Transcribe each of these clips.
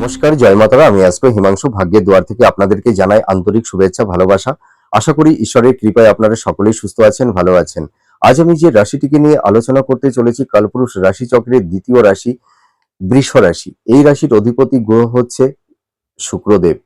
নমস্কার, জয় মাতারা। আমি আজকে হিমাংশু ভাগ্যের দুয়ার থেকে আপনাদেরকে জানাই আন্তরিক শুভেচ্ছা, ভালোবাসা। আশা করি ঈশ্বরের কৃপায় আপনারা সকলেই সুস্থ আছেন, ভালো আছেন। আজ আমি যে রাশিটিকে নিয়ে আলোচনা করতে চলেছি, কালপুরুষ রাশি চক্রের দ্বিতীয় রাশি বৃষ রাশি। এই রাশির অধিপতি গ্রহ হচ্ছে শুক্রদেব।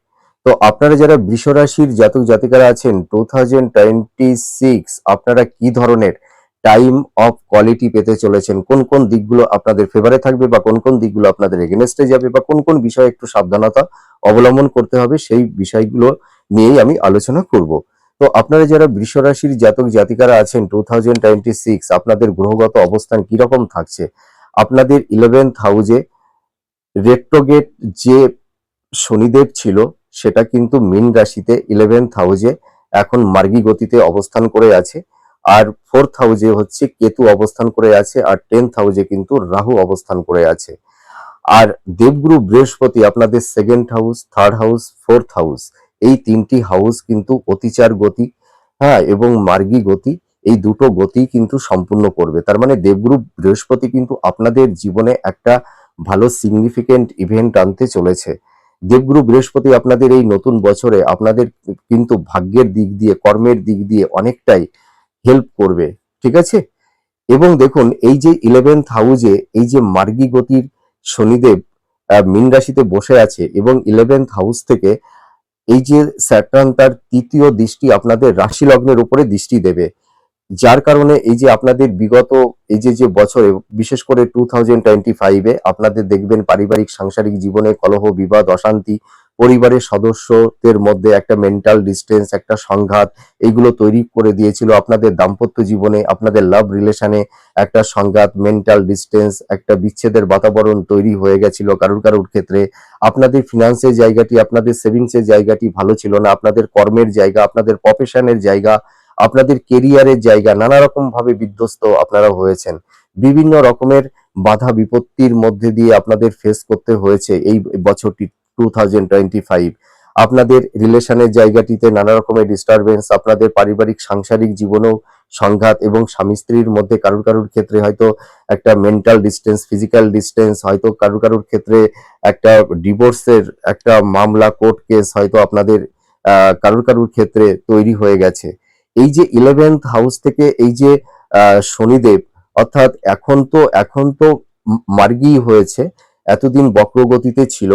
তো আপনারা যারা বৃষ রাশির জাতক জাতিকারা আছেন, 2026 আপনারা কি ধরনের টাইম অফ কোয়ালিটি পেতে চলেছেন, কোন কোন দিকগুলো আপনাদের ফেভারে থাকবে বা কোন কোন দিকগুলো আপনাদের এগেনস্টে যাবে বা কোন কোন বিষয়ে একটু সাবধানতা অবলম্বন করতে হবে, সেই বিষয়গুলো নিয়েই আমি আলোচনা করব। তো আপনারা যারা বৃষ রাশির জাতক জাতিকারা আছেন, 2026 আপনাদের গ্রহগত অবস্থান কিরকম থাকছে। আপনাদের 11th হাউসে রেট্রোগেট যে শনিদেব ছিল, সেটা কিন্তু মীন রাশিতে 11th হাউসে এখন মার্গী গতিতে অবস্থান করে আছে। আর 4th হাউসে হচ্ছে কেতু অবস্থান করে আছে, আর 10th হাউসে কিন্তু রাহু অবস্থান করে আছে। আর দেবগুরু বৃহস্পতি আপনাদের 2nd house, 3rd house, 4th house, এই তিনটি হাউস কিন্তু অতিচার গতি, হ্যাঁ, এবং মার্গী গতি, এই দুটো গতি কিন্তু সম্পূর্ণ করবে। তার মানে দেবগুরু বৃহস্পতি কিন্তু আপনাদের জীবনে একটা ভালো সিগনিফিকেন্ট ইভেন্ট আনতে চলেছে। দেবগুরু বৃহস্পতি আপনাদের এই নতুন বছরে আপনাদের কিন্তু ভাগ্যের দিক দিয়ে, কর্মের দিক দিয়ে অনেকটাই হেল্প করবে, ঠিক আছে। এবং দেখুন, এই যে 11th হাউসে এই যে মার্গী গতির শনিদেব মীন রাশিতে বসে আছে, এবং 11th হাউস থেকে এই যে স্যাটার্ন তার তৃতীয় দৃষ্টি আপনাদের রাশি লগ্নের উপরে দৃষ্টি দেবে, যার কারণে এই যে আপনাদের বিগত এই যে যে বছরে, বিশেষ করে 2025-এ আপনাদের দেখবেন পারিবারিক সাংসারিক জীবনে কলহ, বিবাদ, অশান্তি, পরিবারের সদস্যদের মধ্যে একটা মেন্টাল ডিস্টেন্স, একটা সংঘাত, এইগুলো তৈরি করে দিয়েছিল। আপনাদের দাম্পত্য জীবনে, আপনাদের লাভ রিলেশনে একটা সংঘাত, মেন্টাল ডিস্টেন্স, একটা বিচ্ছেদের বাতাবরণ তৈরি হয়ে গেছিল কারুর কারুর ক্ষেত্রে। আপনাদের ফিনান্সের জায়গাটি, আপনাদের সেভিংসের জায়গাটি ভালো ছিল না। আপনাদের কর্মের জায়গা, আপনাদের প্রফেশনের জায়গা, আপনাদের কেরিয়ারের জায়গা নানা রকম ভাবে বিধ্বস্ত আপনারা হয়েছেন। বিভিন্ন রকমের বাধা বিপত্তির মধ্যে দিয়ে আপনাদের ফেস করতে হয়েছে এই বছরটি 2025। আপনাদের রিলেশনের জায়গাটিতে নানা রকমের ডিস্টারবেন্স, আপনাদের পারিবারিক সাংসারিক জীবনেও সংঘাত, এবং স্বামী স্ত্রীর মধ্যে কারুর কারুর ক্ষেত্রে হয়তো একটা মেন্টাল ডিস্টেন্স, ফিজিক্যাল ডিস্টেন্স, হয়তো কারুর কারুর ক্ষেত্রে একটা ডিভোর্সের একটা মামলা, কোর্ট কেস হয়তো আপনাদের কারুর কারুর ক্ষেত্রে তৈরি হয়ে গেছে। এই যে 11th হাউস থেকে এই যে শনিদেব, অর্থাৎ এখন তো মার্গী হয়েছে, এতদিন বক্রগতিতে ছিল।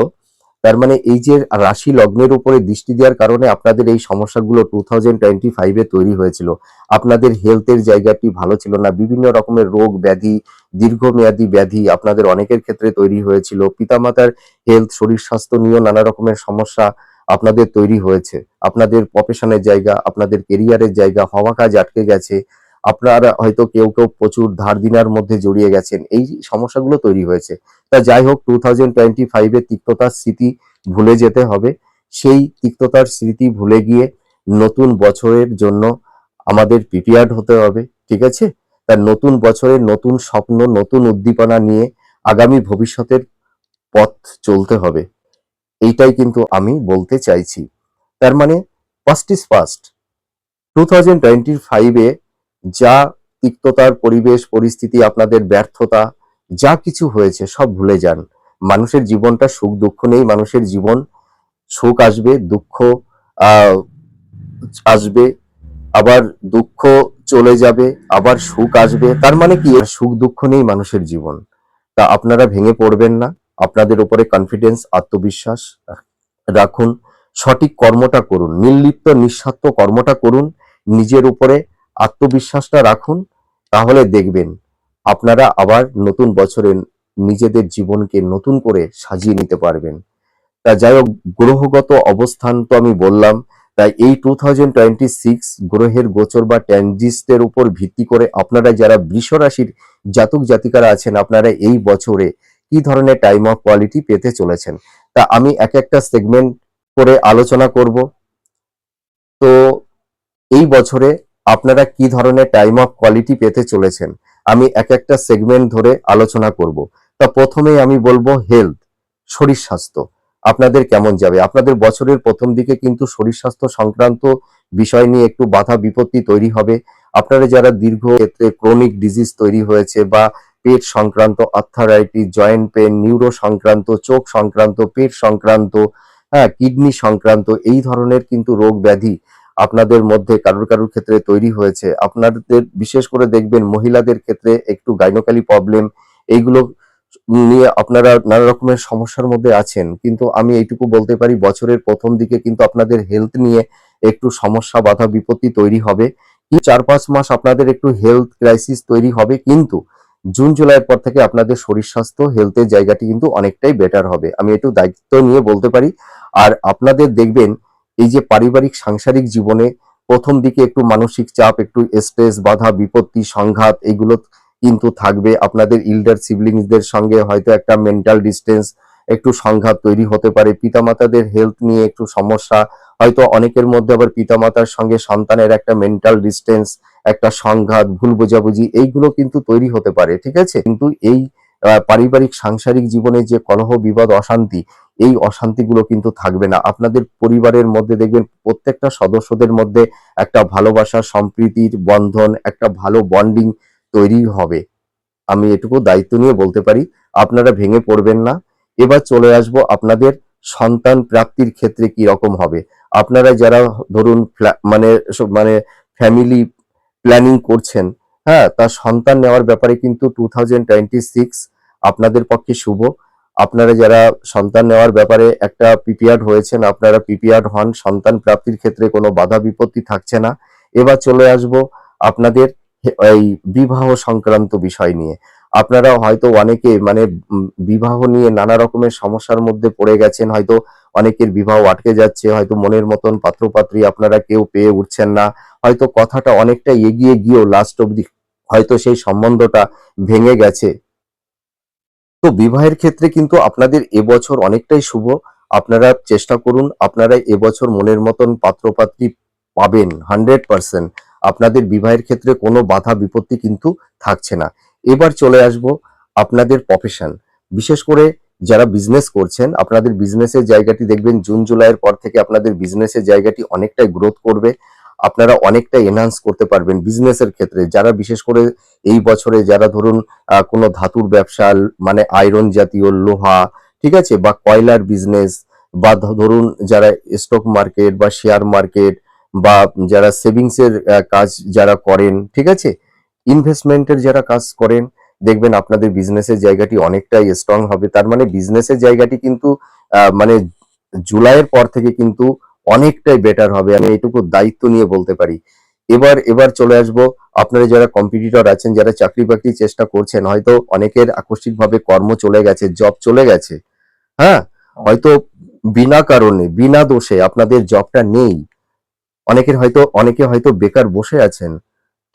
তার মানে এই যে রাশি লগ্নের উপরে দৃষ্টি দেওয়ার কারণে আপনাদের এই সমস্যাগুলো 2025-এ তৈরি হয়েছিল। আপনাদের হেলথের জায়গাটি ভালো ছিল না, বিভিন্ন রকমের রোগ ব্যাধি, দীর্ঘমেয়াদী ব্যাধি আপনাদের অনেকের ক্ষেত্রে তৈরি হয়েছিল। পিতামাতার হেলথ, শরীর স্বাস্থ্য নিয়েও নানা রকমের সমস্যা আপনাদের তৈরি হয়েছে। আপনাদের প্রফেশনের জায়গা, আপনাদের কেরিয়ারের জায়গা, হওয়া কাজ আটকে গেছে। আপনারা হয়তো কেউ কেউ প্রচুর ধার দিনার মধ্যে জড়িয়ে গেছেন, এই সমস্যাগুলো তৈরি হয়েছে। তা যাই হোক, 2025-এর তিক্ততার স্মৃতি ভুলে যেতে হবে। সেই তিক্ততার স্মৃতি ভুলে গিয়ে নতুন বছরের জন্য আমাদের প্রিপেয়ার্ড হতে হবে, ঠিক আছে। তার নতুন বছরের নতুন স্বপ্ন, নতুন উদ্দীপনা নিয়ে আগামী ভবিষ্যতের পথ চলতে হবে, এইটাই কিন্তু আমি বলতে চাইছি। তার মানে ফার্স্ট ইজ ফার্স্ট, 2025-এ যা তিক্ততার পরিবেশ পরিস্থিতি, আপনাদের ব্যর্থতা, যা কিছু হয়েছে সব ভুলে যান। মানুষের জীবনটা সুখ দুঃখ নেই, মানুষের জীবন সুখ আসবে, দুঃখ আহ আসবে, আবার দুঃখ চলে যাবে, আবার সুখ আসবে। তার মানে কি, সুখ দুঃখ নেই মানুষের জীবন। তা আপনারা ভেঙে পড়বেন না, আপনাদের উপরে কনফিডেন্স, আত্মবিশ্বাস রাখুন, সঠিক কর্মটা করুন, নির্লিপ্ত নিঃস্বার্থ কর্মটা করুন, নিজের উপরে আত্মবিশ্বাসটা রাখুন। তাহলে দেখবেন আপনারা আবার নতুন বছরে নিজেদের জীবনকে নতুন করে সাজিয়ে নিতে পারবেন। তা যাই হোক, গ্রহগত অবস্থান তো আমি বললাম। তাই এই 2026 গ্রহের গোচর বা ট্রানজিস্টের উপর ভিত্তি করে আপনারা যারা বৃষ রাশির জাতক জাতিকারা আছেন, আপনারা এই বছরে কি ধরনের টাইম অফ কোয়ালিটি পেতে চলেছেন, তা আমি এক একটা সেগমেন্ট করে আলোচনা করব। তো এই বছরে আপনারা কি ধরনের টাইম অফ কোয়ালিটি পেতে চলেছেন, আমি এক একটা সেগমেন্ট ধরে আলোচনা করব। তা প্রথমেই আমি বলবো হেলথ, শরীর স্বাস্থ্য আপনাদের কেমন যাবে। আপনাদের বছরের প্রথম দিকে কিন্তু শরীর স্বাস্থ্য সংক্রান্ত বিষয় নিয়ে একটু বাধা বিপত্তি তৈরি হবে। আপনারা যারা দীর্ঘ ক্ষেত্রে ক্রনিক ডিজিজ তৈরি হয়েছে, বা পেট সংক্রান্ত আর্থারাইটিস, জয়েন্ট পেন, নিউরো সংক্রান্ত, চোখ সংক্রান্ত, পেট সংক্রান্ত, হ্যাঁ, কিডনি সংক্রান্ত এই ধরনের কিন্তু রোগ ব্যাধি আপনাদের মধ্যে কারুর কারুর ক্ষেত্রে তৈরি হয়েছে। আপনাদের বিশেষ করে দেখবেন মহিলাদের ক্ষেত্রে একটু গাইনোকলি প্রবলেম, এইগুলো নিয়ে আপনারা নানা রকমের সমস্যার মধ্যে আছেন। কিন্তু আমি এইটুকু বলতে পারি বছরের প্রথম দিকে কিন্তু আপনাদের হেলথ নিয়ে একটু সমস্যা বাধা বিপত্তি তৈরি হবে। এই 4-5 মাস আপনাদের একটু হেলথ ক্রাইসিস তৈরি হবে, কিন্তু জুন জুলাইয়ের পর থেকে আপনাদের শরীর স্বাস্থ্য হেলথের জায়গাটি কিন্তু অনেকটাই বেটার হবে, আমি একটু দায়িত্ব নিয়ে বলতে পারি। আর আপনাদের দেখবেন এই যে পারিবারিক সাংসারিক জীবনে প্রথম দিকে একটু মানসিক চাপ, একটু স্ট্রেস, বাধা বিপত্তি, সংঘাত এগুলো কিন্তু থাকবে। আপনাদের ইল্ডার সিবলিংসদের সঙ্গে হয়তো একটা মেন্টাল ডিস্টেন্স, একটু সংঘাত তৈরি হতে পারে। পিতামাতাদের হেলথ নিয়ে একটু সমস্যা, হয়তো অনেকের মধ্যে আবার পিতামাতার সঙ্গে সন্তানের একটা মেন্টাল ডিস্টেন্স, একটা সংঘাত, ভুল বোঝাবুঝি এইগুলো কিন্তু তৈরি হতে পারে, ঠিক আছে? কিন্তু এই পারিবারিক সাংসারিক জীবনে যে কলহ বিবাদ অশান্তি, এই অশান্তিগুলো কিন্তু থাকবে না। আপনাদের পরিবারের মধ্যে দেখবেন প্রত্যেকটা সদস্যদের মধ্যে একটা ভালোবাসা, সম্প্রীতির বন্ধন, একটা ভালো বন্ডিং তৈরি হবে। আমি এটুকু দায়িত্ব নিয়ে বলতে পারি, আপনারা ভেঙে পড়বেন না। এবার চলে আসবো আপনাদের সন্তান প্রাপ্তির ক্ষেত্রে কি রকম হবে। আপনারা যারা ধরুন মানে ফ্যামিলি প্ল্যানিং করছেন, হ্যাঁ, তার সন্তান নেওয়ার ব্যাপারে কিন্তু 2026 আপনাদের পক্ষে শুভ। আপনারা যারা সন্তান নেওয়ার ব্যাপারে একটা প্রিপেয়ার্ড হয়েছেন, আপনারা প্রিপেয়ার্ড হন, সন্তান প্রাপ্তির ক্ষেত্রে কোনো বাধা বিপত্তি থাকছে না। এবার চলে আসবো আপনাদের এই বিবাহ সংক্রান্ত বিষয় নিয়ে। আপনারা হয়তো অনেকে বিবাহ নিয়ে নানা রকমের সমস্যার মধ্যে পড়ে গেছেন, হয়তো অনেকের বিবাহ আটকে যাচ্ছে, হয়তো মনের মতন পাত্রপাত্রী আপনারা কেউ পেয়ে উঠছেন না, হয়তো কথাটা অনেকটা এগিয়ে গিয়েও লাস্ট অবধি হয়তো সেই সম্বন্ধটা ভেঙে গেছে। তো বিবাহের ক্ষেত্রে কিন্তু আপনাদের এবছর অনেকটাই শুভ। আপনারা চেষ্টা করুন, আপনারা এবছর মনের মতন পাত্রপাত্রী পাবেন 100%। আপনাদের বিবাহের ক্ষেত্রে কোনো বাধা বিপত্তি কিন্তু থাকছে না। এবার চলে আসবো আপনাদের প্রফেশন। বিশেষ করে যারা বিজনেস করছেন, আপনাদের বিজনেসের জায়গাটি দেখবেন জুন জুলাইয়ের পর থেকে আপনাদের বিজনেসের জায়গাটি অনেকটাই গ্রোথ করবে। আপনারা অনেকটা এনহান্স করতে পারবেন বিজনেসের ক্ষেত্রে। যারা বিশেষ করে এই বছরে যারা ধরুন কোনো ধাতুর ব্যবসা, মানে আয়রন জাতীয় লোহা, ঠিক আছে, বা কয়লার বিজনেস, বা ধরুন যারা স্টক মার্কেট বা শেয়ার মার্কেট, বা যারা সেভিংস এর কাজ যারা করেন, ঠিক আছে, ইনভেস্টমেন্টের যারা কাজ করেন, দেখবেন আপনাদের বিজনেসের জায়গাটি অনেকটাই স্ট্রং হবে। তার মানে বিজনেসের জায়গাটি কিন্তু মানে জুলাইয়ের পর থেকে কিন্তু অনেকটাই বেটার হবে, আমি এইটুকু দায়িত্ব নিয়ে বলতে পারি। এবার চলে আসবো আপনারা যারা কম্পিটিটর আছেন, যারা চাকরি বাকরি চেষ্টা করছেন, হয়তো অনেকের আকস্মিকভাবে কর্ম চলে গেছে, জব চলে গেছে, হ্যাঁ, হয়তো বিনা কারণে বিনা দোষে আপনাদের জবটা নেই। অনেকে হয়তো বেকার বসে আছেন,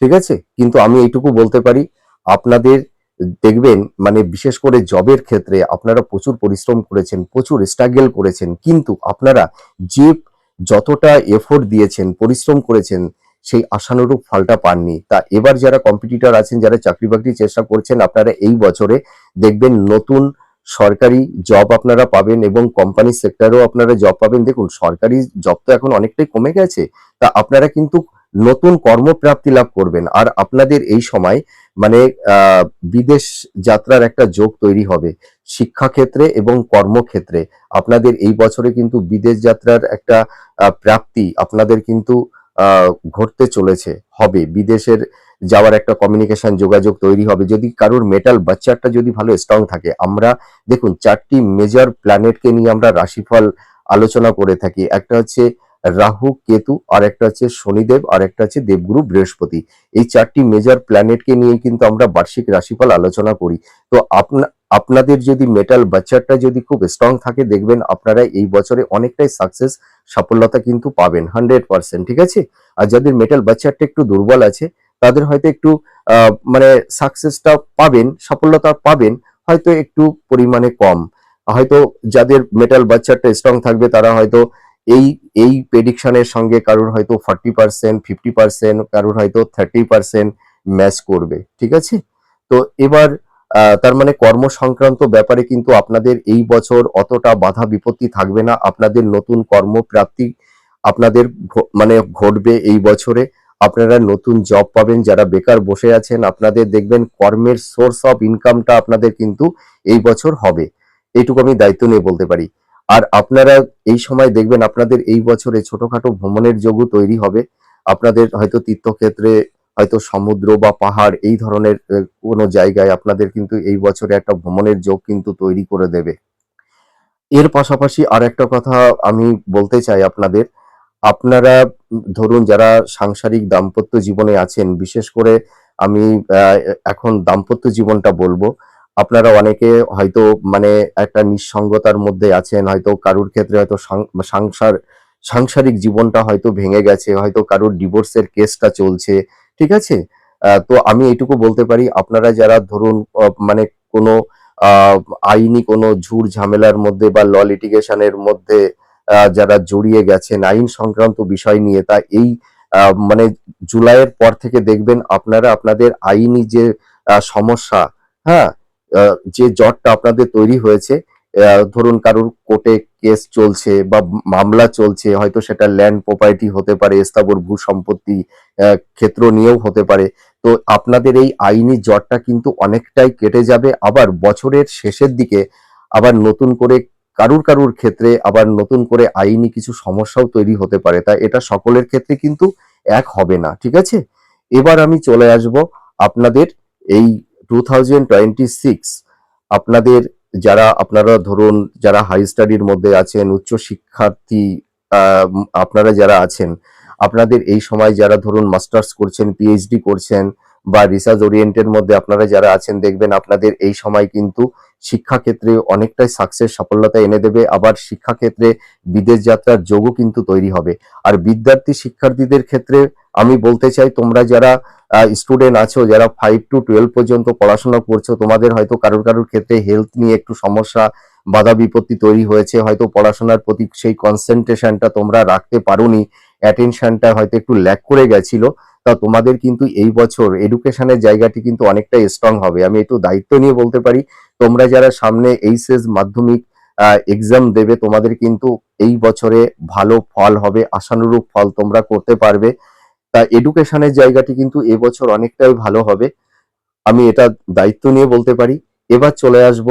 ঠিক আছে, কিন্তু আমি এইটুকু বলতে পারি, আপনাদের দেখবেন বিশেষ করে জবের ক্ষেত্রে আপনারা প্রচুর পরিশ্রম করেছেন, প্রচুর স্ট্রাগল করেছেন, কিন্তু আপনারা যে যতটা এফোর্ট দিয়েছেন, পরিশ্রম করেছেন, সেই আশানুরূপ ফলটা পাননি। তা এবার যারা কম্পিটিটর আছেন, যারা চাকরি বাকরির চেষ্টা করছেন, আপনারা এই বছরে দেখবেন নতুন সরকারি জব আপনারা পাবেন, এবং কোম্পানি সেক্টরেও আপনারা জব পাবেন। দেখুন, সরকারি জব তো এখন অনেকটাই কমে গেছে, তা আপনারা কিন্তু নতুন কর্মপ্রাপ্তি লাভ করবেন। আর আপনাদের এই সময় মানে বিদেশ যাত্রার একটা যোগ তৈরি হবে শিক্ষাক্ষেত্রে এবং কর্মক্ষেত্রে। আপনাদের এই বছরে কিন্তু বিদেশ যাত্রার একটা প্রাপ্তি আপনাদের কিন্তু ঘটতে চলেছে, হবে। বিদেশের যাওয়ার একটা কমিউনিকেশন যোগাযোগ তৈরি হবে, যদি কারোর মেটাল বাচ্চাটা যদি ভালো স্ট্রং থাকে। আমরা দেখুন 4টি মেজর প্ল্যানেটকে নিয়ে আমরা রাশিফল আলোচনা করে থাকি। একটা হচ্ছে রাহু, কেতু, আর একটা হচ্ছে শনিদেব, আর একটা হচ্ছে দেবগুরু বৃহস্পতি। এই 4টি মেজর প্ল্যানেটকে নিয়ে কিন্তু আমরা বার্ষিক রাশিফল আলোচনা করি। তো আপনাদের যদি মেটাল বাচ্চাটা যদি খুব স্ট্রং থাকে, দেখবেন আপনারা এই বছরে অনেকটাই সাকসেস, সাফল্যতা কিন্তু পাবেন 100%, ঠিক আছে। আর যাদের মেটাল বাচ্চাটা একটু দুর্বল আছে, তাদের হয়তো একটু সাকসেসটা পাবেন, সাফল্যতা পাবেন, হয়তো একটু পরিমাণে কম। হয়তো যাদের মেটাল বাচ্চাটা স্ট্রং থাকবে, তারা হয়তো এই এই প্রেডিকশনের সঙ্গে কারোর হয়তো 40%, 50%, কারোর হয়তো 30% ম্যাচ করবে, ঠিক আছে। তো এবার তার মানে কর্ম সংক্রান্ত ব্যাপারে কিন্তু আপনাদের এই বছর অতটা বাধা বিপত্তি থাকবে না। আপনাদের নতুন কর্মপ্রাপ্তি আপনাদের ঘটবে এই বছরে। আপনারা নতুন জব পাবেন। যারা বেকার বসে আছেন আপনাদের দেখবেন কর্মের সোর্স অফ ইনকামটা আপনাদের কিন্তু এই বছর হবে। এইটুকু আমি দায়িত্ব নিয়ে বলতে পারি। আর আপনারা এই সময় দেখবেন আপনাদের এই বছরে ছোটখাটো ভ্রমণের যোগও তৈরি হবে। আপনাদের হয়তো তীর্থক্ষেত্রে, হয়তো সমুদ্র বা পাহাড় এই ধরনের কোনো জায়গায় আপনাদের কিন্তু এই বছরে একটা ভ্রমণের যোগ কিন্তু তৈরি করে দেবে। এর পাশাপাশি আরেকটা কথা আমি বলতে চাই আপনাদের, আপনারা ধরুন যারা সাংসারিক দাম্পত্য জীবনে আছেন, বিশেষ করে আমি এখন দাম্পত্য জীবনটা বলবো। আপনারা অনেকে হয়তো মানে একটা নিঃসঙ্গতার মধ্যে আছেন, হয়তো কারুর ক্ষেত্রে হয়তো সাংসারিক জীবনটা হয়তো ভেঙে গেছে, হয়তো কারুর ডিভোর্সের কেসটা চলছে, ঠিক আছে? তো আমি এইটুকু বলতে পারি আপনারা যারা ধরুন মানে কোনো আহ আইনি কোনো ঝুট ঝামেলার মধ্যে বা ল লিটিগেশনের মধ্যে যারা জড়িয়ে গেছেন আইন সংক্রান্ত বিষয় নিয়ে, তা এই মানে জুলাইয়ের পর থেকে দেখবেন আপনারা আপনাদের আইনি যে সমস্যা, হ্যাঁ, যে জটটা আপনাদের তৈরি হয়েছে, ধরুন কারুর কোর্টে কেস চলছে বা মামলা চলছে, হয়তো সেটা ল্যান্ড প্রপার্টি হতে পারে, স্থাবর ভূ সম্পত্তি ক্ষেত্র নিয়েও হতে পারে। তো আপনাদের এই আইনি জটটা কিন্তু অনেকটাই কেটে যাবে। আবার বছরের শেষের দিকে আবার নতুন করে কারুর ক্ষেত্রে আবার নতুন করে আইনি কিছু সমস্যাও তৈরি হতে পারে। তাই এটা সকলের ক্ষেত্রে কিন্তু এক হবে না, ঠিক আছে? এবার আমি চলে আসব আপনাদের এই 2026, আপনাদের যারা আপনারা ধরুন যারা হাই স্টাডির মধ্যে আছেন, উচ্চ শিক্ষার্থী, আপনারা যারা আছেন, আপনাদের এই সময় যারা ধরুন মাস্টার্স করছেন, পিএইচডি করছেন বা রিসার্চ ওরিয়েন্টের মধ্যে আপনারা যারা আছেন, দেখবেন আপনাদের এই সময় কিন্তু শিক্ষাক্ষেত্রে অনেকটাই সাকসেস সাফল্যতা এনে দেবে। আবার শিক্ষাক্ষেত্রে বিদেশ যাত্রার যোগও কিন্তু তৈরি হবে। আর বিদ্যার্থী শিক্ষার্থীদের ক্ষেত্রে আমি বলতে চাই, তোমরা যারা স্টুডেন্ট আছো, যারা 5 to 12 পর্যন্ত পড়াশোনা করছো, তোমাদের হয়তো কারুর ক্ষেত্রে হেলথ নিয়ে একটু সমস্যা, বাধা বিপত্তি তৈরি হয়েছে, হয়তো পড়াশোনার প্রতি সেই কনসেন্ট্রেশনটা তোমরা রাখতে পারোনি, অ্যাটেনশনটা হয়তো একটু ল্যাক করে গেছিল। তা তোমাদের কিন্তু এই বছর এডুকেশনের জায়গাটি কিন্তু অনেকটা স্ট্রং হবে। আমি একটু দায়িত্ব নিয়ে বলতে পারি, তোমরা যারা সামনে এইচএস মাধ্যমিক এক্সাম দেবে, তোমাদের কিন্তু এই বছরে ভালো ফল হবে, আশানুরূপ ফল তোমরা করতে পারবে। তা এডুকেশনের জায়গাটি কিন্তু এবছর অনেকটাই ভালো হবে, আমি এটা দায়িত্ব নিয়ে বলতে পারি। এবার চলে আসব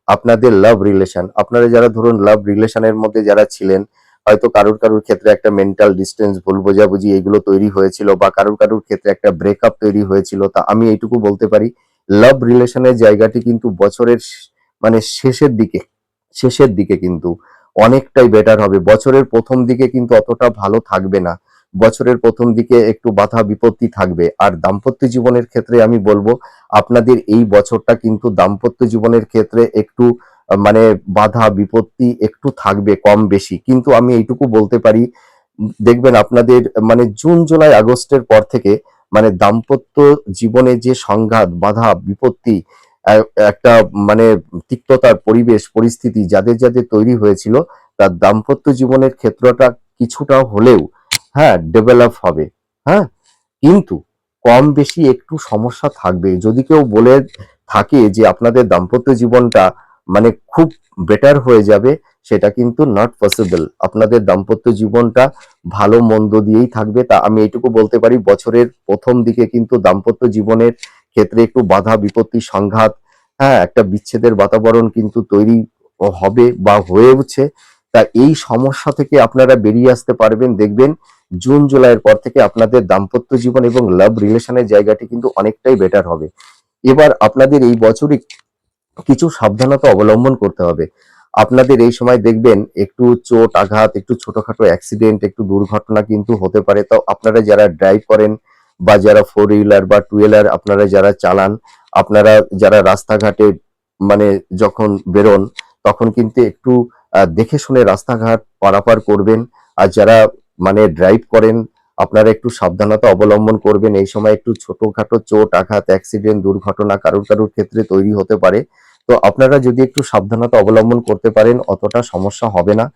আপনাদের লাভ রিলেশন। আপনারা যারা ধরুন লাভ রিলেশনের মধ্যে যারা ছিলেন, হয়তো কারুর ক্ষেত্রে একটা মেন্টাল ডিস্টেন্স, ভুল বোঝাবুঝি এগুলো তৈরি হয়েছিল, বা কারুর ক্ষেত্রে একটা ব্রেকআপ তৈরি হয়েছিল, তা আমি এইটুকু বলতে পারি লাভ রিলেশনের জায়গাটি কিন্তু বছরের মানে শেষের দিকে কিন্তু অনেকটাই বেটার হবে। বছরের প্রথম দিকে কিন্তু অতটা ভালো থাকবে না, বছরের প্রথম দিকে একটু বাধা বিপত্তি থাকবে। আর দাম্পত্য জীবনের ক্ষেত্রে আমি বলবো আপনাদের এই বছরটা কিন্তু দাম্পত্য জীবনের ক্ষেত্রে একটু মানে বাধা বিপত্তি একটু থাকবে কম বেশি, কিন্তু আমি এইটুকু বলতে পারি দেখবেন আপনাদের মানে জুন জুলাই আগস্টের পর থেকে মানে দাম্পত্য জীবনে যে সংঘাত বাধা বিপত্তি একটা মানে তিক্ততার পরিবেশ পরিস্থিতি যাদের তৈরি হয়েছিল, তার দাম্পত্য জীবনের ক্ষেত্রটা কিছুটা হলেও, হ্যাঁ, ডেভেলপ হবে। হ্যাঁ, কিন্তু কম বেশি একটু সমস্যা থাকবে। যদি কেউ বলে থাকে যে আপনাদের দাম্পত্য জীবনটা মানে খুব বেটার হয়ে যাবে, সেটা কিন্তু নট পসিবল। আপনাদের দাম্পত্য জীবনটা ভালো মন্দ দিয়েই থাকবে। তা আমি এইটুকু বলতে পারি বছরের প্রথম দিকে কিন্তু দাম্পত্য জীবনের ক্ষেত্রে একটু বাধা বিপত্তি সংঘাত, হ্যাঁ, একটা বিচ্ছেদের বাতাবরণ কিন্তু তৈরি হবে বা হয়ে উঠছে। তা এই সমস্যা থেকে আপনারা বেরিয়ে আসতে পারবেন, দেখবেন জুন জুলাইয়ের পর থেকে আপনাদের দাম্পত্য জীবন এবং লাভ রিলেশনের জায়গাটি কিন্তু অনেকটাই বেটার হবে। এবার আপনাদের এই বছরই কিছু সাবধানতা অবলম্বন করতে হবে। আপনাদের এই সময় দেখবেন একটু চোট আঘাত, একটু ছোটখাটো অ্যাক্সিডেন্ট, একটু দুর্ঘটনা কিন্তু হতে পারে। তো আপনারা যারা ড্রাইভ করেন বা যারা 4 হুইলার বা 2 হুইলার আপনারা যারা চালান, আপনারা যারা রাস্তাঘাটে মানে যখন বেরোন, তখন কিন্তু একটু দেখে শুনে রাস্তাঘাট পারাপার করবেন। আর যারা মানে ড্রাইভ করেন, আপনারা একটু সাবধানতা অবলম্বন করবেন। এই সময় একটু ছোটখাটো চোট আঘাত অ্যাক্সিডেন্ট দুর্ঘটনা কারুর ক্ষেত্রে তৈরি হতে পারে। তো আপনারা যদি একটু সাবধানতা অবলম্বন করতে পারেন অতটা সমস্যা হবে না।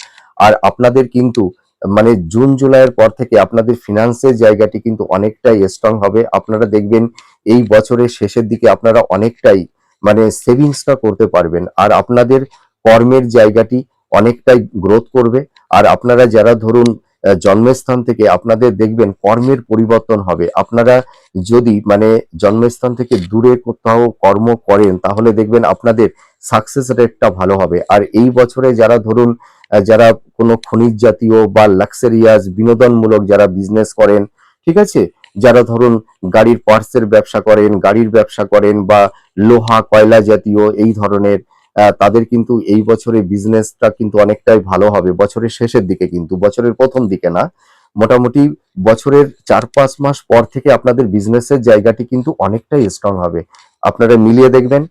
আর আপনাদের কিন্তু মানে জুন জুলাইয়ের পর থেকে আপনাদের ফিনান্সের জায়গাটি কিন্তু অনেকটাই স্ট্রং হবে। আপনারা দেখবেন এই বছরের শেষের দিকে আপনারা অনেকটাই মানে সেভিংসটা করতে পারবেন। আর আপনাদের কর্মের জায়গাটি অনেকটাই গ্রোথ করবে। আর আপনারা যারা ধরুন জন্মস্থান থেকে আপনাদের দেখবেন কর্মের পরিবর্তন হবে। আপনারা যদি মানে জন্মস্থান থেকে দূরে কোথাও কর্ম করেন তাহলে দেখবেন আপনাদের সাকসেস রেটটা ভালো হবে। আর এই বছরে যারা ধরুন যারা কোনো খনিজ জাতীয় বা লাক্সারিয়াস বিনোদনমূলক যারা বিজনেস করেন, ঠিক আছে, যারা ধরুন গাড়ির পার্টসের ব্যবসা করেন, গাড়ির ব্যবসা করেন বা লোহা কয়লা জাতীয় এই ধরনের, তাদের কিন্তু এই বছরে বিজনেসটা কিন্তু অনেকটাই ভালো হবে বছরের শেষের দিকে, কিন্তু বছরের প্রথম দিকে না। মোটামুটি বছরের 4-5 মাস পর থেকে আপনাদের বিজনেসের জায়গাটি কিন্তু অনেকটাই স্ট্রং হবে। আপনারা মিলিয়ে দেখবেন।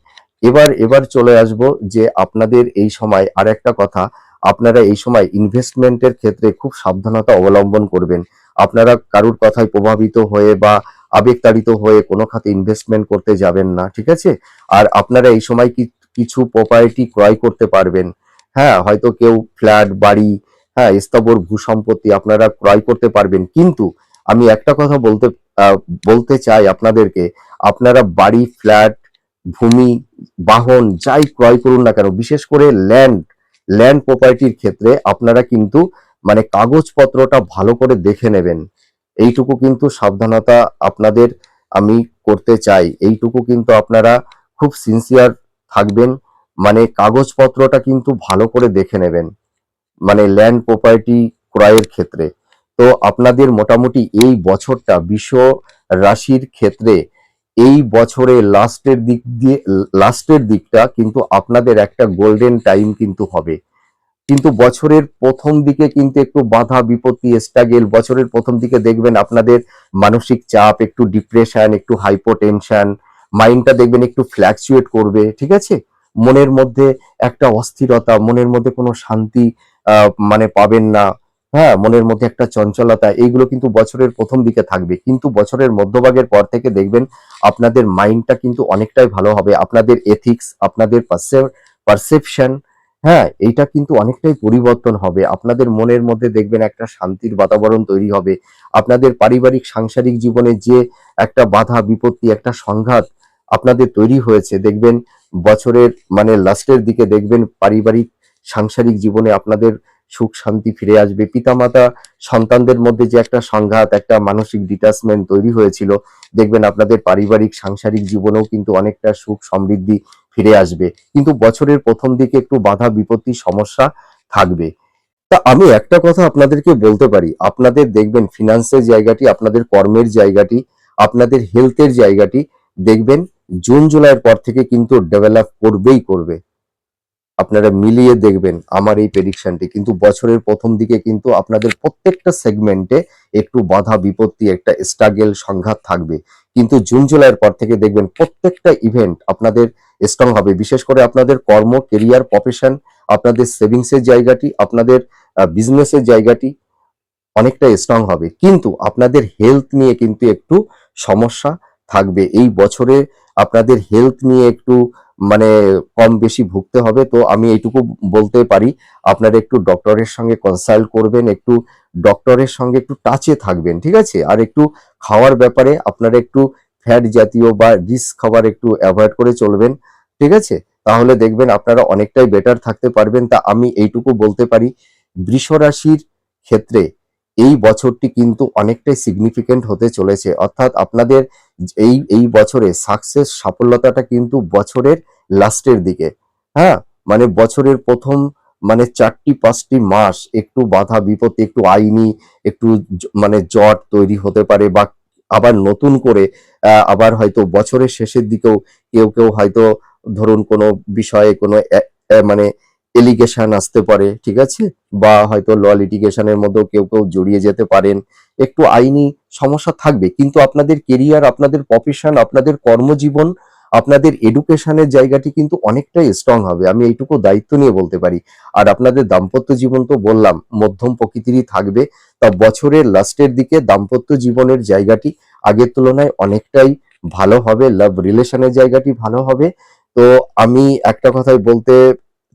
এবার চলে আসবো যে আপনাদের এই সময় আর একটা কথা, আপনারা এই সময় ইনভেস্টমেন্টের ক্ষেত্রে খুব সাবধানতা অবলম্বন করবেন। আপনারা কারুর কথায় প্রভাবিত হয়ে বা আবেগতাড়িত হয়ে কোনো খাতে ইনভেস্টমেন্ট করতে যাবেন না, ঠিক আছে? আর আপনারা এই সময় কিছু প্রপার্টি ক্রয় করতে পারবেন। হ্যাঁ, হয়তো কেউ ফ্ল্যাট, বাড়ি, হ্যাঁ, স্থাবর ভূসম্পত্তি আপনারা ক্রয় করতে পারবেন। কিন্তু আমি একটা কথা আহ, বলতে চাই আপনাদেরকে, আপনারা বাড়ি, ফ্ল্যাট, ভূমি, বাহন যাই ক্রয় করুন না কেন, বিশেষ করে ল্যান্ড প্রপার্টির ক্ষেত্রে আপনারা কিন্তু মানে কাগজপত্রটা ভালো করে দেখে নেবেন। এইটুকু কিন্তু সাবধানতা আপনাদের আমি করতে চাই। এইটুকু কিন্তু আপনারা খুব সিনসিয়ার থাকবেন। মানে কাগজপত্রটা কিন্তু ভালো করে দেখে নেবেন, মানে ল্যান্ড প্রপার্টি ক্রয়ের ক্ষেত্রে। তো আপনাদের মোটামুটি এই বছরটা বিশ্ব রাশির ক্ষেত্রে এই বছরে লাস্টের দিকটা কিন্তু আপনাদের একটা গোল্ডেন টাইম কিন্তু হবে। কিন্তু বছরের প্রথম দিকে কিন্তু একটু বাধা বিপত্তি স্ট্রাগেল, বছরের প্রথম দিকে দেখবেন আপনাদের মানসিক চাপ, একটু ডিপ্রেশন, একটু হাইপোটেনশন, মাইন্ডটা দেখবেন একটু ফ্ল্যাকচুয়েট করবে, ঠিক আছে? মনের মধ্যে একটা অস্থিরতা, মনের মধ্যে কোনো শান্তি মানে পাবেন না। হ্যাঁ, মনের মধ্যে একটা চঞ্চলতা, এইগুলো কিন্তু বছরের প্রথম দিকে থাকবে। কিন্তু বছরের মধ্যভাগের পর থেকে দেখবেন আপনাদের মাইন্ডটা কিন্তু অনেকটাই ভালো হবে। আপনাদের এথিক্স, আপনাদের পারসেপশন, হ্যাঁ, এইটা কিন্তু অনেকটাই পরিবর্তন হবে। আপনাদের মনের মধ্যে দেখবেন একটা শান্তির বাতাবরণ তৈরি হবে। আপনাদের পারিবারিক সাংসারিক জীবনে যে একটা বাধা বিপত্তি, একটা সংঘাত আপনাদের তৈরি হয়েছে, দেখবেন বছরের মানে লাস্টের দিকে দেখবেন পারিবারিক সাংসারিক জীবনে আপনাদের সুখ শান্তি ফিরে আসবে। পিতামাতা সন্তানদের মধ্যে যে একটা সংঘাত, একটা মানসিক ডিটাচমেন্ট তৈরি হয়েছিল, দেখবেন আপনাদের পারিবারিক সাংসারিক জীবনেও কিন্তু অনেকটা সুখ সমৃদ্ধি ফিরে আসবে। কিন্তু বছরের প্রথম দিকে একটু বাধা বিপত্তি সমস্যা থাকবে। তা আমি একটা কথা আপনাদেরকে বলতে পারি, আপনাদের দেখবেন ফিনান্সের জায়গাটি, আপনাদের কর্মের জায়গাটি, আপনাদের হেলথের জায়গাটি দেখবেন জুন জুলাইয়ের পর থেকে কিন্তু ডেভেলপ করবেই করবে। আপনারা মিলিয়ে দেখবেন আমার এই প্রেডিকশনটি, কিন্তু বছরের প্রথম দিকে কিন্তু আপনাদের প্রত্যেকটা সেগমেন্টে একটু বাধা বিপত্তি, একটা স্ট্রাগেল, সংঘাত থাকবে। কিন্তু জুন জুলাইয়ের পর থেকে দেখবেন প্রত্যেকটা ইভেন্ট আপনাদের স্ট্রং হবে। বিশেষ করে আপনাদের কর্ম, কেরিয়ার, প্রফেশন, আপনাদের সেভিংসের জায়গাটি, আপনাদের বিজনেসের জায়গাটি অনেকটা স্ট্রং হবে। কিন্তু আপনাদের হেলথ নিয়ে কিন্তু একটু সমস্যা থাকবে এই বছরে। আপনাদের হেলথ নিয়ে একটু মানে কম বেশি ভুগতে হবে। তো আমি এইটুকু বলতে পারি, আপনারা একটু ডক্টরের সঙ্গে কনসাল্ট করবেন, একটু ডক্টরের সঙ্গে একটু টাচে থাকবেন, ঠিক আছে? আর একটু খাওয়ার ব্যাপারে আপনারা একটু ফ্যাট জাতীয় বা রিচ খাবার একটু অ্যাভয়েড করে চলবেন, ঠিক আছে? তাহলে দেখবেন আপনারা অনেকটাই বেটার থাকতে পারবেন। তা আমি এইটুকু বলতে পারি, বৃষ রাশির ক্ষেত্রে এই বছরটি কিন্তু অনেকটাই সিগনিফিকেন্ট হতে চলেছে। অর্থাৎ আপনাদের এই বছরে সাকসেস, সাফল্যতাটা কিন্তু বছরের লাস্টের দিকে। হ্যাঁ, মানে বছরের প্রথম মানে 4টি 5টি মাস একটু বাধা বিপত্তি, একটু আইনি, একটু মানে জট তৈরি হতে পারে, বা আবার নতুন করে আবার হয়তো বছরের শেষের দিকেও কেউ হয়তো ধরুন কোনো বিষয়ে কোনো মানে এলিগেশন আসতে পারে, ঠিক আছে? বা হয়তো ল লিটিগেশনের মধ্যেও কেউ জড়িয়ে যেতে পারেন। একটু আইনি সমস্যা থাকবে। কিন্তু আপনাদের কেরিয়ার, আপনাদের প্রফেশন, আপনাদের কর্মজীবন, আপনাদের এডুকেশনের জায়গাটি কিন্তু অনেকটাই স্ট্রং হবে। আমি এইটুকু দায়িত্ব নিয়ে বলতে পারি। আর আপনাদের দাম্পত্য জীবন তো বললাম মধ্যম প্রকৃতিরই থাকবে। তা বছরের লাস্টের দিকে দাম্পত্য জীবনের জায়গাটি আগের তুলনায় অনেকটাই ভালো হবে। লাভ রিলেশনের জায়গাটি ভালো হবে। তো আমি একটা কথাই বলতে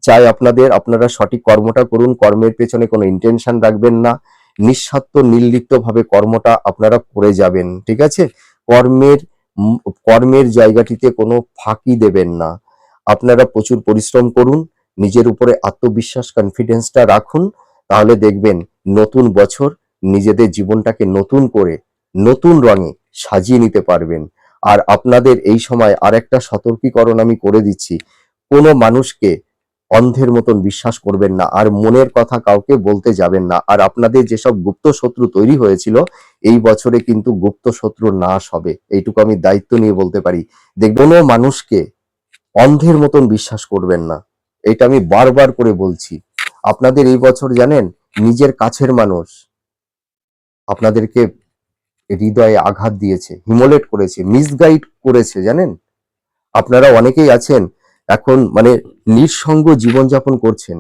চাই আপনাদের, আপনারা সঠিক কর্মটা করুন। কর্মের পেছনে কোনো ইন্টেনশন রাখবেন না। নিঃস্বার্থ নির্লিপ্ত ভাবে কর্মটা আপনারা করে যাবেন, ঠিক আছে? কর্মের উম, কর্মের জায়গাটিতে কোনো ফাঁকি দেবেন না। আপনারা প্রচুর পরিশ্রম করুন, নিজের উপরে আত্মবিশ্বাস, কনফিডেন্সটা রাখুন। তাহলে দেখবেন নতুন বছর নিজেদের জীবনটাকে নতুন করে নতুন রঙে সাজিয়ে নিতে পারবেন। আর আপনাদের এই সময় আরেকটা সতর্কীকরণ আমি করে দিচ্ছি, কোনো মানুষকে অন্ধের মতন বিশ্বাস করবেন না, আর মনের কথা কাউকে বলতে যাবেন না। আর আপনাদের যেসব গুপ্ত শত্রু তৈরি হয়েছিল, এই বছরে কিন্তু গুপ্ত শত্রুর নাশ হবে, এইটুকু আমি দায়িত্ব নিয়ে বলতে পারি। দেখবেন, কোনো মানুষকে অন্ধের মতন বিশ্বাস করবেন না, এটা আমি বারবার করে বলছি। আপনাদের এই বছর জানেন, নিজের কাছের মানুষ আপনাদেরকে হৃদয়ে আঘাত দিয়েছে, হিমোলেট করেছে, মিসগাইড করেছে, জানেন। আপনারা অনেকেই আছেন এখন মানে নিঃসঙ্গ জীবনযাপন করছেন,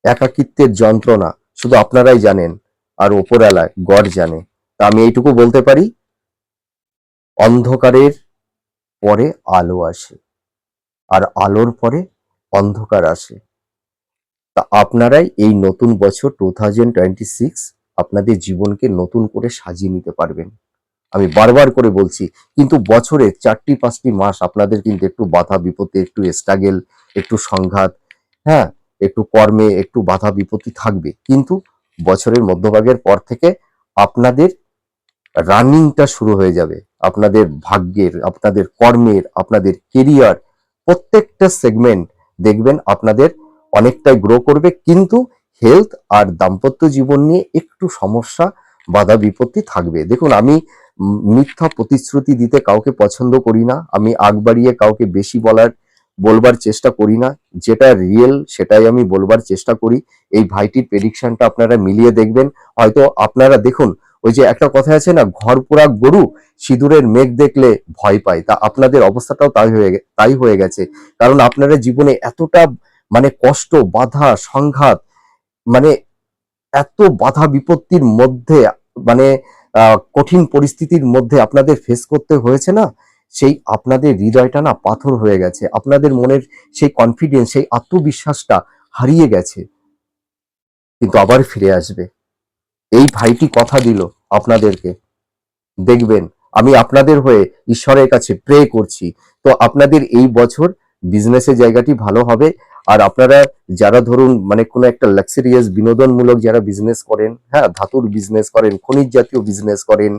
একাকিত্বের যন্ত্রণা শুধু আপনারাই জানেন, আর ওপরওয়ালায় গড জানে। তা আমি এইটুকু বলতে পারি, অন্ধকারের পরে আলো আসে, আর আলোর পরে অন্ধকার আসে। তা আপনারাই এই নতুন বছর 2026 আপনাদের জীবনকে নতুন করে সাজিয়ে নিতে পারবেন, আমি বারবার করে বলছি। কিন্তু বছরে 4টি 5টি মাস আপনাদের কিন্তু একটু বাধা বিপত্তি, একটু স্ট্রাগেল, একটু সংঘাত, হ্যাঁ, একটু কর্মে একটু বাধা বিপত্তি থাকবে। কিন্তু বছরের মধ্যভাগের পর থেকে আপনাদের রানিংটা শুরু হয়ে যাবে। আপনাদের ভাগ্যের, আপনাদের কর্মের, আপনাদের কেরিয়ার, প্রত্যেকটা সেগমেন্ট দেখবেন আপনাদের অনেকটাই গ্রো করবে। কিন্তু হেলথ আর দাম্পত্য জীবন নিয়ে একটু সমস্যা, বাধা বিপত্তি থাকবে। দেখুন, আমি মিথ্যা প্রতিশ্রুতি দিতে কাউকে পছন্দ করি না, আমি আগ বাড়িয়ে কাউকে বেশি বলবার চেষ্টা করি না। যেটা রিয়েল সেটাই আমি বলবার চেষ্টা করি। এই ভাইটির প্রেডিকশনটা আপনারা মিলিয়ে দেখবেন। হয়তো আপনারা দেখুন, ওই যে একটা কথা আছে না, ঘর পোড়া গরু সিঁদুরের মেঘ দেখলে ভয় পায়, তা আপনাদের অবস্থাটাও তাই হয়ে গেছে। কারণ আপনারা জীবনে এতটা মানে কষ্ট, বাধা, সংঘাত, মানে এত বাধা বিপত্তির মধ্যে, মানে কঠিন পরিস্থিতির মধ্যে আপনাদের ফেস করতে হয়েছে না, সেই আপনাদের হৃদয়টা না পাথর হয়ে গেছে, আপনাদের মনের সেই কনফিডেন্স, সেই আত্মবিশ্বাসটা হারিয়ে গেছে। কিন্তু আবার ফিরে আসবে, এই ভাইটি কথা দিল আপনাদেরকে। দেখবেন, আমি আপনাদের হয়ে ঈশ্বরের কাছে প্রে করছি। তো আপনাদের এই বছর বিজনেসের জায়গাটি ভালো হবে। আর আপনারা যারা ধরুন মানে কোনো একটা লাক্সারিয়াস বিনোদনমূলক যারা বিজনেস করেন, হ্যাঁ, ধাতুর বিজনেস করেন, খনিজ জাতীয় বিজনেস করেন,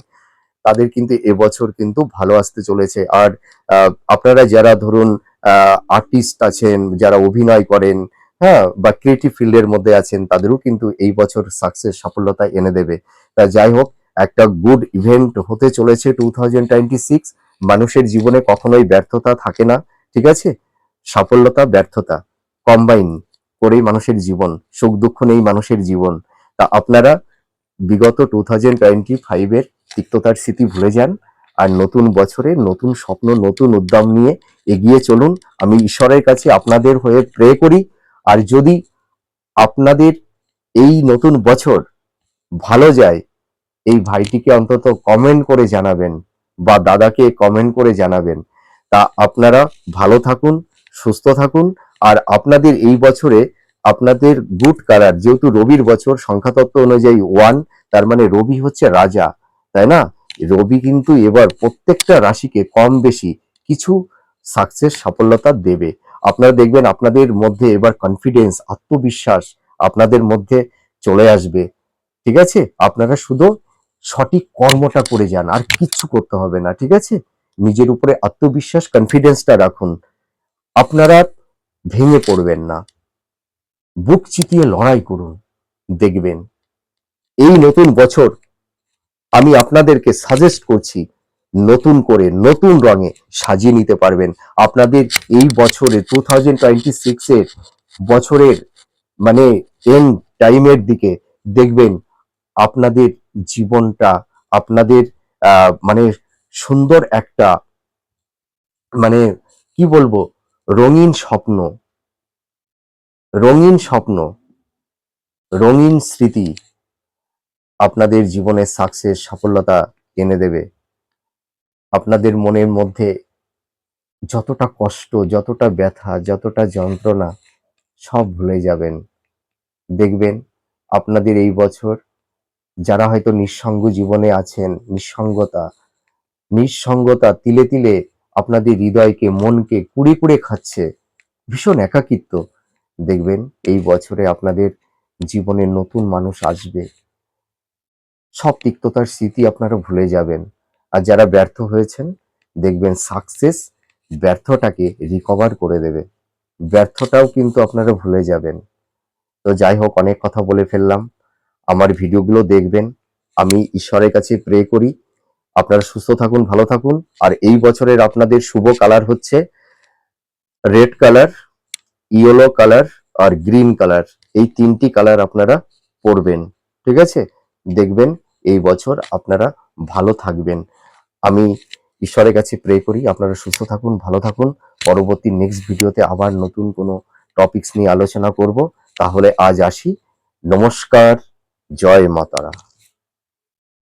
তাদের কিন্তু এবছর কিন্তু ভালো আসতে চলেছে। আর আপনারা যারা ধরুন আর্টিস্ট আছেন, যারা অভিনয় করেন, হ্যাঁ, বা ক্রিয়েটিভ ফিল্ডের মধ্যে আছেন, তাদেরও কিন্তু এই বছর সাকসেস, সফলতা এনে দেবে। তা যাই হোক, একটা গুড ইভেন্ট হতে চলেছে 2026। মানুষের জীবনে কখনোই ব্যর্থতা থাকে না, ঠিক আছে। সাফল্যতা ব্যর্থতা কম্বাইন করেই মানুষের জীবন, সুখ দুঃখ নেই মানুষের জীবন। তা আপনারা বিগত 2025-এর তিক্ততার স্মৃতি ভুলে যান, আর নতুন বছরে নতুন স্বপ্ন, নতুন উদ্যম নিয়ে এগিয়ে চলুন। আমি ঈশ্বরের কাছে আপনাদের হয়ে প্রে করি। আর যদি আপনাদের এই নতুন বছর ভালো যায়, এই ভাইটিকে অন্তত কমেন্ট করে জানাবেন, বা দাদাকে কমেন্ট করে জানাবেন। তা আপনারা ভালো থাকুন, সুস্থ থাকুন। আর আপনাদের এই বছরে আপনাদের গুড কালার, যেহেতু রবির বছর, সংখ্যাতত্ত্ব অনুযায়ী 1, তার মানে রবি হচ্ছে রাজা, তাই না। রবি কিন্তু এবার প্রত্যেকটা রাশিকে কম বেশি কিছু সাকসেস, সফলতা দেবে। আপনারা দেখবেন আপনাদের মধ্যে এবার কনফিডেন্স, আত্মবিশ্বাস আপনাদের মধ্যে চলে আসবে, ঠিক আছে। আপনারা শুধু সঠিক কর্মটা করে যান, আর কিচ্ছু করতে হবে না, ঠিক আছে। নিজের উপরে আত্মবিশ্বাস, কনফিডেন্সটা রাখুন। আপনারা ভেঙে পড়বেন না, বুক চিতিয়ে লড়াই করুন। দেখবেন এই নতুন বছর আমি আপনাদেরকে সাজেস্ট করছি, নতুন করে নতুন রঙে সাজিয়ে নিতে পারবেন। আপনাদের এই বছরে 2026-এর বছরের মানে এন্ড টাইমের দিকে দেখবেন আপনাদের জীবনটা, আপনাদের মানে সুন্দর একটা, মানে কি বলবো, রঙিন স্বপ্ন, রঙিন স্বপ্ন, রঙিন স্মৃতি আপনাদের জীবনে সাকসেস, সফলতা এনে দেবে। আপনাদের মনের মধ্যে যতটা কষ্ট, যতটা ব্যথা, যতটা যন্ত্রণা, সব ভুলে যাবেন। দেখবেন আপনাদের এই বছর, যারা হয়তো নিঃসঙ্গ জীবনে আছেন, নিঃসঙ্গতা তিলে তিলে আপনাদের হৃদয়কে, মনকে কুড়ে কুড়ে খাচ্ছে, ভীষণ একাকিত্ব, দেখবেন এই বছরে আপনাদের জীবনে নতুন মানুষ আসবে, সব তিক্ততার স্মৃতি আপনারা ভুলে যাবেন। আর যারা ব্যর্থ হয়েছেন, দেখবেন সাকসেস ব্যর্থটাকে রিকভার করে দেবে। ব্যর্থটাও কিন্তু আপনারা ভুলে যাবেন। তো যাই হোক, অনেক কথা বলে ফেললাম। আমার ভিডিওগুলো দেখবেন। আমি ঈশ্বরের কাছে প্রে করি আপনারা সুস্থ থাকুন, ভালো থাকুন। আর এই বছরের আপনাদের শুভ কালার হচ্ছে রেড কালার, ইয়েলো কালার আর গ্রিন কালার। এই 3টি কালার আপনারা পরবেন। ঠিক আছে? দেখবেন এই বছর আপনারা ভালো থাকবেন। আমি ঈশ্বরের কাছে প্রে করি আপনারা সুস্থ থাকুন, ভালো থাকুন। পরবর্তী নেক্সট ভিডিওতে আবার নতুন কোনো টপিকস নিয়ে আলোচনা করব। তাহলে আজ আসি। নমস্কার। জয় মা তারা।